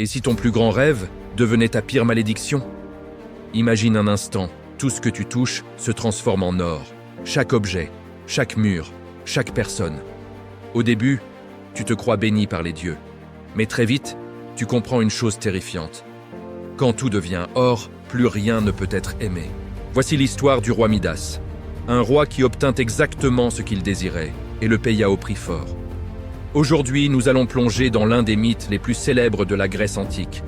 Et si ton plus grand rêve devenait ta pire malédiction? Imagine un instant, tout ce que tu touches se transforme en or. Chaque objet, chaque mur, chaque personne. Au début, tu te crois béni par les dieux. Mais très vite, tu comprends une chose terrifiante. Quand tout devient or, plus rien ne peut être aimé. Voici l'histoire du roi Midas. Un roi qui obtint exactement ce qu'il désirait et le paya au prix fort. Aujourd'hui, nous allons plonger dans l'un des mythes les plus célèbres de la Grèce antique.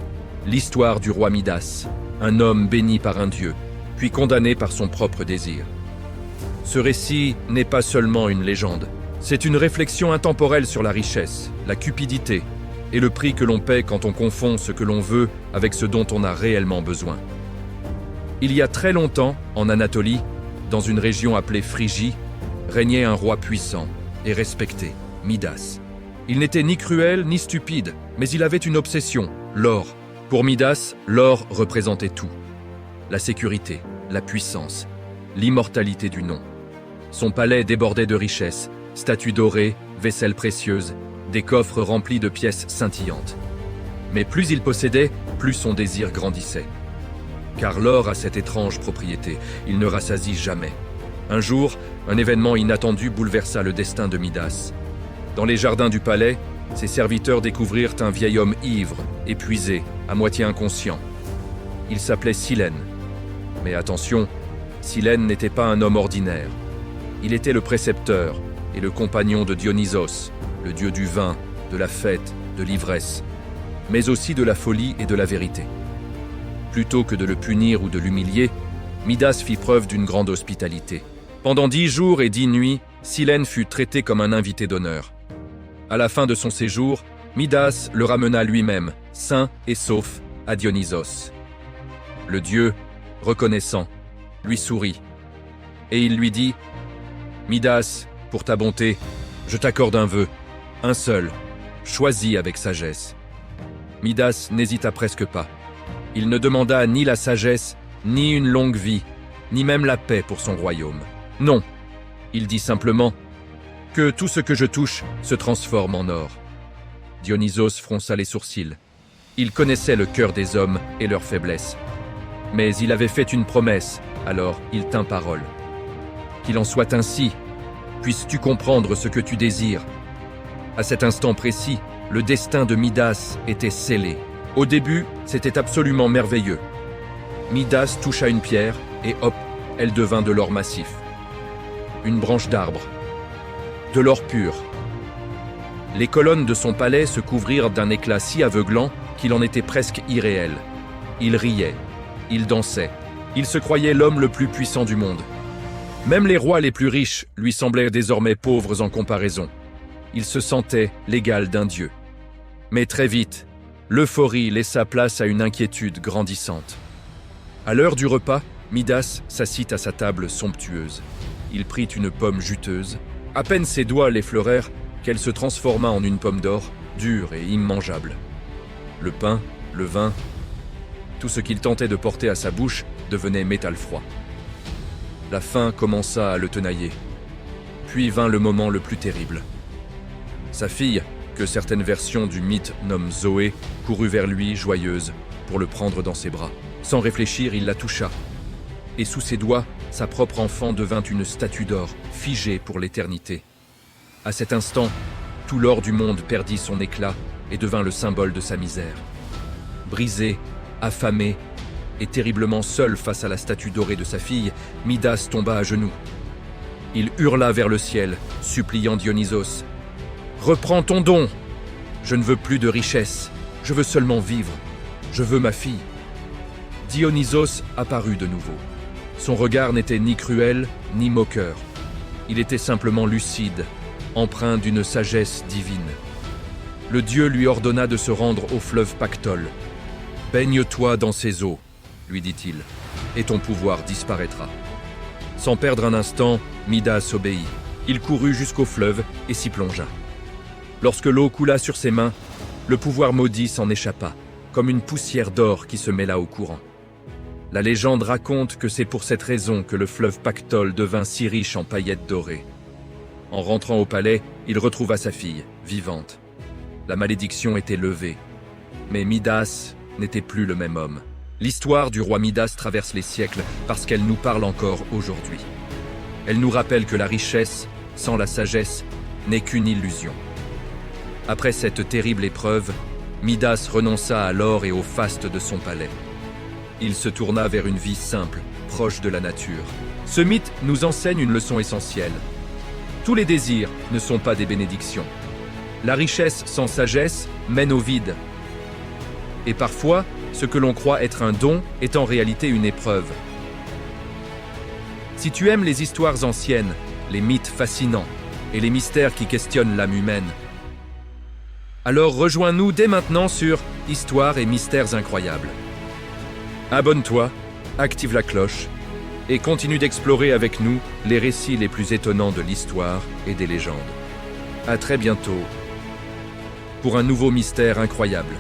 L'histoire du roi Midas, un homme béni par un dieu, puis condamné par son propre désir. Ce récit n'est pas seulement une légende, c'est une réflexion intemporelle sur la richesse, la cupidité et le prix que l'on paie quand on confond ce que l'on veut avec ce dont on a réellement besoin. Il y a très longtemps, en Anatolie, dans une région appelée Phrygie, régnait un roi puissant et respecté, Midas. Il n'était ni cruel ni stupide, mais il avait une obsession, l'or. Pour Midas, l'or représentait tout. La sécurité, la puissance, l'immortalité du nom. Son palais débordait de richesses, statues dorées, vaisselles précieuses, des coffres remplis de pièces scintillantes. Mais plus il possédait, plus son désir grandissait. Car l'or a cette étrange propriété, il ne rassasie jamais. Un jour, un événement inattendu bouleversa le destin de Midas. Dans les jardins du palais, ses serviteurs découvrirent un vieil homme ivre, épuisé, à moitié inconscient. Il s'appelait Silène. Mais attention, Silène n'était pas un homme ordinaire. Il était le précepteur et le compagnon de Dionysos, le dieu du vin, de la fête, de l'ivresse, mais aussi de la folie et de la vérité. Plutôt que de le punir ou de l'humilier, Midas fit preuve d'une grande hospitalité. Pendant 10 jours et 10 nuits, Silène fut traité comme un invité d'honneur. À la fin de son séjour, Midas le ramena lui-même, sain et sauf, à Dionysos. Le dieu, reconnaissant, lui sourit. Et il lui dit « Midas, pour ta bonté, je t'accorde un vœu, un seul, choisi avec sagesse. » Midas n'hésita presque pas. Il ne demanda ni la sagesse, ni une longue vie, ni même la paix pour son royaume. Non, il dit simplement que tout ce que je touche se transforme en or. Dionysos fronça les sourcils. Il connaissait le cœur des hommes et leurs faiblesses. Mais il avait fait une promesse, alors il tint parole. Qu'il en soit ainsi, puisses-tu comprendre ce que tu désires. À cet instant précis, le destin de Midas était scellé. Au début, c'était absolument merveilleux. Midas toucha une pierre et hop, elle devint de l'or massif. Une branche d'arbre. De l'or pur. Les colonnes de son palais se couvrirent d'un éclat si aveuglant qu'il en était presque irréel. Il riait, il dansait, il se croyait l'homme le plus puissant du monde. Même les rois les plus riches lui semblaient désormais pauvres en comparaison. Il se sentait l'égal d'un dieu. Mais très vite, l'euphorie laissa place à une inquiétude grandissante. À l'heure du repas, Midas s'assit à sa table somptueuse. Il prit une pomme juteuse. À peine ses doigts l'effleurèrent qu'elle se transforma en une pomme d'or, dure et immangeable. Le pain, le vin, tout ce qu'il tentait de porter à sa bouche devenait métal froid. La faim commença à le tenailler. Puis vint le moment le plus terrible. Sa fille, que certaines versions du mythe nomment Zoé, courut vers lui, joyeuse, pour le prendre dans ses bras. Sans réfléchir, il la toucha. Et sous ses doigts, sa propre enfant devint une statue d'or, figée pour l'éternité. À cet instant, tout l'or du monde perdit son éclat et devint le symbole de sa misère. Brisé, affamé et terriblement seul face à la statue dorée de sa fille, Midas tomba à genoux. Il hurla vers le ciel, suppliant Dionysos. « Reprends ton don! Je ne veux plus de richesse, je veux seulement vivre. Je veux ma fille. » Dionysos apparut de nouveau. Son regard n'était ni cruel, ni moqueur. Il était simplement lucide, empreint d'une sagesse divine. Le dieu lui ordonna de se rendre au fleuve Pactole. « Baigne-toi dans ses eaux, » lui dit-il, « et ton pouvoir disparaîtra. » Sans perdre un instant, Midas obéit. Il courut jusqu'au fleuve et s'y plongea. Lorsque l'eau coula sur ses mains, le pouvoir maudit s'en échappa, comme une poussière d'or qui se mêla au courant. La légende raconte que c'est pour cette raison que le fleuve Pactole devint si riche en paillettes dorées. En rentrant au palais, il retrouva sa fille, vivante. La malédiction était levée. Mais Midas n'était plus le même homme. L'histoire du roi Midas traverse les siècles parce qu'elle nous parle encore aujourd'hui. Elle nous rappelle que la richesse, sans la sagesse, n'est qu'une illusion. Après cette terrible épreuve, Midas renonça à l'or et au faste de son palais. Il se tourna vers une vie simple, proche de la nature. Ce mythe nous enseigne une leçon essentielle. Tous les désirs ne sont pas des bénédictions. La richesse sans sagesse mène au vide. Et parfois, ce que l'on croit être un don est en réalité une épreuve. Si tu aimes les histoires anciennes, les mythes fascinants et les mystères qui questionnent l'âme humaine, alors rejoins-nous dès maintenant sur Histoires et mystères incroyables. Abonne-toi, active la cloche et continue d'explorer avec nous les récits les plus étonnants de l'histoire et des légendes. À très bientôt pour un nouveau mystère incroyable.